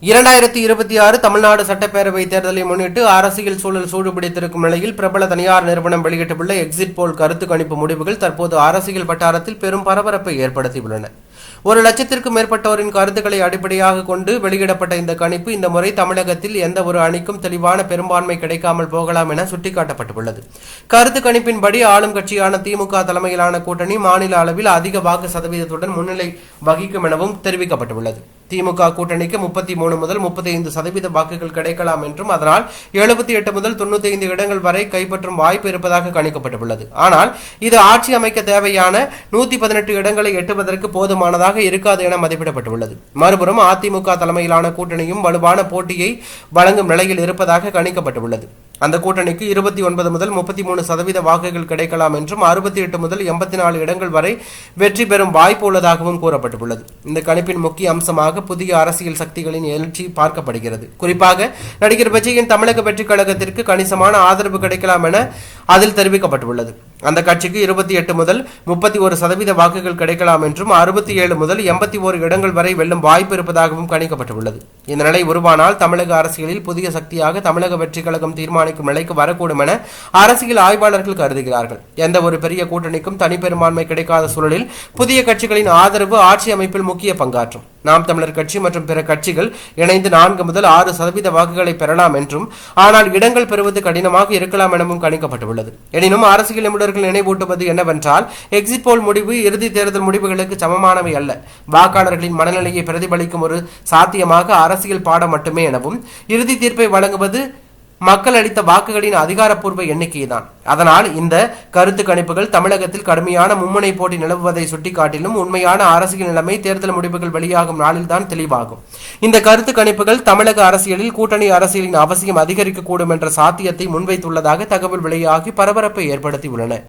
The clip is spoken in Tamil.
2026 தமிழ்நாடு சட்டப்பேரவை தேர்தலை முன்னிட்டு அரசியல் சூழல் சூடுபிடித்திருக்கும் நிலையில் பிரபல தனியார் நிறுவனம் வெளியிட்டுள்ள எக்ஸிட் போல் கருத்து கணிப்பு முடிவுகள் தற்போது அரசியல் வட்டாரத்தில் பெரும் பரபரப்பை ஏற்படுத்தியுள்ளன. 1,00,000க்கும் மேற்பட்டோரின் கருத்துக்களை அடிப்படையாக கொண்டு வெளியிடப்பட்ட இந்த கணிப்பு இந்த முறை தமிழகத்தில் எந்த ஒரு அணிக்கும் தெளிவான பெரும்பான்மை கிடைக்காமல் போகலாம் என சுட்டிக்காட்டப்பட்டுள்ளது. கருத்து கணிப்பின்படி ஆளும் கட்சியான திமுக தலைமையிலான கூட்டணி மாநில அளவில் அதிக வாக்கு சதவீதத்துடன் முன்னிலை வகிக்கும் எனவும் தெரிவிக்கப்பட்டுள்ளது. திமுக கூட்டணிக்கு 33 முதல் 35% வாக்குகள் கிடைக்கலாம் என்றும் அதனால் 78 முதல் 95 இடங்கள் வரை கைப்பற்றும் வாய்ப்பு இருப்பதாக கணிக்கப்பட்டுள்ளது. ஆனால் இது ஆட்சி அமைக்க தேவையான 118 இடங்களை எட்டுவதற்கு போதுமானதாக இருக்காது என மதிப்பிடப்பட்டுள்ளது. மறுபுறம் அதிமுக தலைமையிலான கூட்டணியும் வலுவான போட்டியை வழங்கும் நிலையில் இருப்பதாக கணிக்கப்பட்டுள்ளது. அந்த கூட்டணிக்கு 29 முதல் 33% வாக்குகள் கிடைக்கலாம் என்றும் 68 முதல் 84 இடங்கள் வரை வெற்றி பெறும் வாய்ப்பு உள்ளதாகவும் கூறப்பட்டுள்ளது. இந்த கணிப்பின் முக்கிய அம்சமாக புதிய அரசியல் சக்திகளின் எழுச்சி பார்க்கப்படுகிறது. குறிப்பாக நடிகர் விஜயின் தமிழக வெற்றிக் கழகத்திற்கு கணிசமான ஆதரவு கிடைக்கலாம் என அதில் தெரிவிக்கப்பட்டுள்ளது. அந்த கட்சிக்கு 28 முதல் 31% வாக்குகள் கிடைக்கலாம் என்றும் 67 முதல் 81 இடங்கள் வரை வெல்லும் வாய்ப்பு இருப்பதாகவும் கணிக்கப்பட்டுள்ளது. இந்த நிலை உருவானால் தமிழக அரசியலில் புதிய சக்தியாக தமிழக வெற்றிக் கழகம் தீர்மானிக்கும் நிலைக்கு வரக்கூடும் என அரசியல் ஆய்வாளர்கள் கருதுகிறார்கள். எந்த ஒரு பெரிய கூட்டணிக்கும் தனிப்பெரும்பான்மை கிடைக்காத சூழலில் புதிய கட்சிகளின் ஆதரவு ஆட்சி அமைப்பில் முக்கிய பங்காற்றும். நாம் தமிழர் கட்சி மற்றும் பிற கட்சிகள் இணைந்து 4 முதல் 6% வாக்குகளை பெறலாம் என்றும் ஆனால் இடங்கள் பெறுவது கடினமாக இருக்கலாம் எனவும் கணிக்கப்பட்டுள்ளது. எனினும் அரசியல் நிபுணர்கள் நினைவூட்டுவது என்னவென்றால் எக்ஸிட் போல் முடிவு இறுதி தேர்தல் முடிவுகளுக்கு சமமானவை அல்ல. வாக்காளர்களின் மனநிலையை பிரதிபலிக்கும் ஒரு சாத்தியமாக அரசியல் பாடம் மட்டுமே எனவும் இறுதி தீர்ப்பை வழங்குவது மக்கள் அளித்த வாக்குகளின் அதிகாரப்பூர்வ எண்ணிக்கைதான். அதனால் இந்த கருத்து கணிப்புகள் தமிழகத்தில் கடுமையான மும்முனை போட்டி நிலவுவதை சுட்டிக்காட்டிலும் உண்மையான அரசியல் நிலைமை தேர்தல் முடிவுகள் வெளியாகும் நாளில்தான் தெளிவாகும். இந்த கருத்து கணிப்புகள் தமிழக அரசியலில் கூட்டணி அரசியலின் அவசியம் அதிகரிக்கக்கூடும் என்ற சாத்தியத்தை முன்வைத்துள்ளதாக தகவல் வெளியாகி பரபரப்பை ஏற்படுத்தியுள்ளன.